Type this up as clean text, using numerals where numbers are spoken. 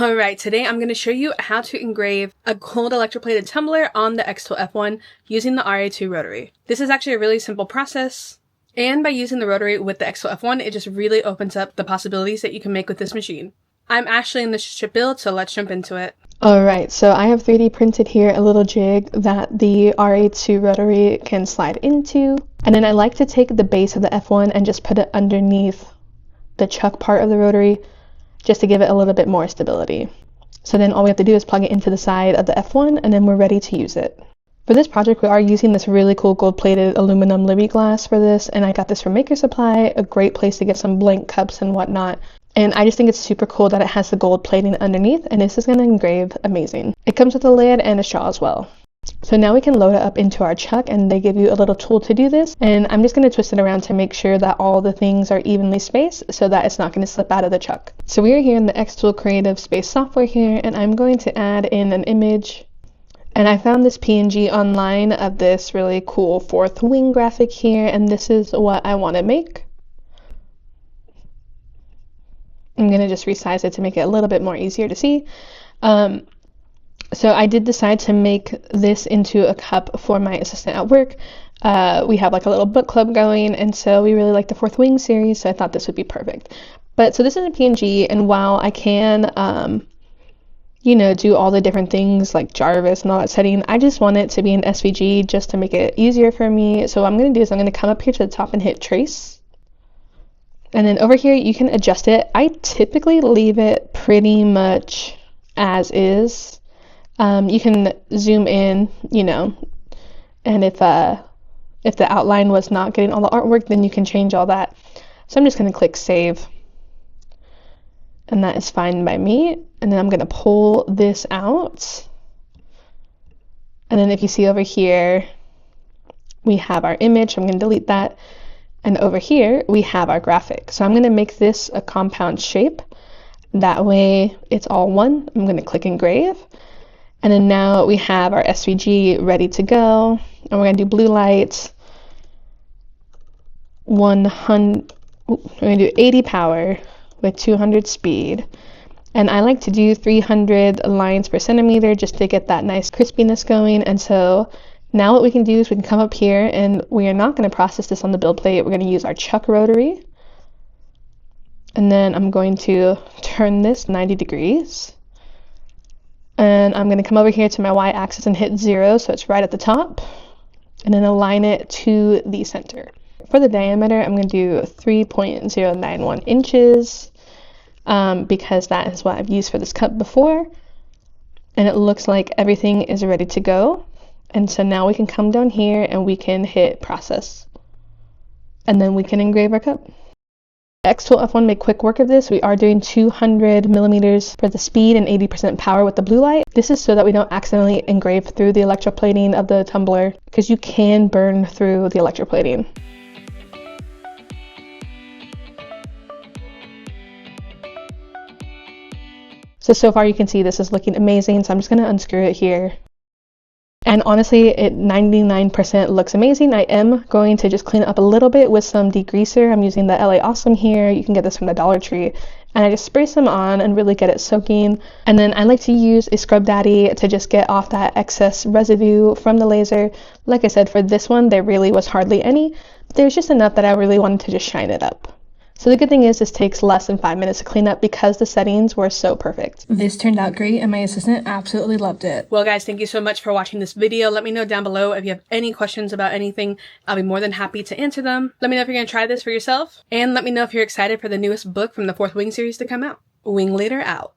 Alright, today I'm going to show you how to engrave a gold electroplated tumbler on the xTool F1 using the RA2 rotary. This is actually a really simple process, and by using the rotary with the xTool F1, it just really opens up the possibilities that you can make with this machine. I'm actually in the ship build, so let's jump into it. Alright, so I have 3D printed here a little jig that the RA2 rotary can slide into, and then I like to take the base of the F1 and just put it underneath the chuck part of the rotary, just to give it a little bit more stability. So then all we have to do is plug it into the side of the F1 and then we're ready to use it. For this project, we are using this really cool gold-plated aluminum Libby glass for this, and I got this from Maker Supply, a great place to get some blank cups and whatnot. And I just think it's super cool that it has the gold plating underneath, and this is going to engrave amazing. It comes with a lid and a straw as well. So now we can load it up into our chuck, and they give you a little tool to do this, and I'm just going to twist it around to make sure that all the things are evenly spaced so that it's not going to slip out of the chuck. So we are here in the xTool Creative Space software here, and I'm going to add in an image, and I found this PNG online of this really cool fourth wing graphic here, and this is what I want to make. I'm going to just resize it to make it a little bit more easier to see. So I did decide to make this into a cup for my assistant at work. We have like a little book club going, and so we really like the Fourth Wing series, so I thought this would be perfect. But so this is a PNG, and while I can, do all the different things like Jarvis and all that setting, I just want it to be an SVG just to make it easier for me. So what I'm going to do is I'm going to come up here to the top and hit trace. And then over here, you can adjust it. I typically leave it pretty much as is. You can zoom in, and if the outline was not getting all the artwork, then you can change all that. So I'm just going to click save, and that is fine by me. And then I'm going to pull this out. And then if you see over here, we have our image. I'm going to delete that. And over here, we have our graphic. So I'm going to make this a compound shape. That way it's all one. I'm going to click engrave. And then now we have our SVG ready to go. And we're going to do blue light, 100, we're going to do 80 power with 200 speed. And I like to do 300 lines per centimeter just to get that nice crispiness going. And so now what we can do is we can come up here, and we are not going to process this on the build plate. We're going to use our chuck rotary. And then I'm going to turn this 90 degrees. And I'm going to come over here to my y-axis and hit 0, so it's right at the top, and then align it to the center. For the diameter, I'm going to do 3.091 inches because that is what I've used for this cup before. And it looks like everything is ready to go. And so now we can come down here and we can hit process. And then we can engrave our cup. xTool F1 made quick work of this. We are doing 200 millimeters for the speed and 80% power with the blue light. This is so that we don't accidentally engrave through the electroplating of the tumbler, because you can burn through the electroplating. So far you can see this is looking amazing. So I'm just going to unscrew it here. And honestly, it 99% looks amazing. I am going to just clean it up a little bit with some degreaser. I'm using the LA Awesome here. You can get this from the Dollar Tree. And I just spray some on and really get it soaking. And then I like to use a Scrub Daddy to just get off that excess residue from the laser. Like I said, for this one, there really was hardly any. But there's just enough that I really wanted to just shine it up. So the good thing is this takes less than 5 minutes to clean up because the settings were so perfect. This turned out great, and my assistant absolutely loved it. Well guys, thank you so much for watching this video. Let me know down below if you have any questions about anything. I'll be more than happy to answer them. Let me know if you're going to try this for yourself. And let me know if you're excited for the newest book from the Fourth Wing series to come out. Wing Leader out.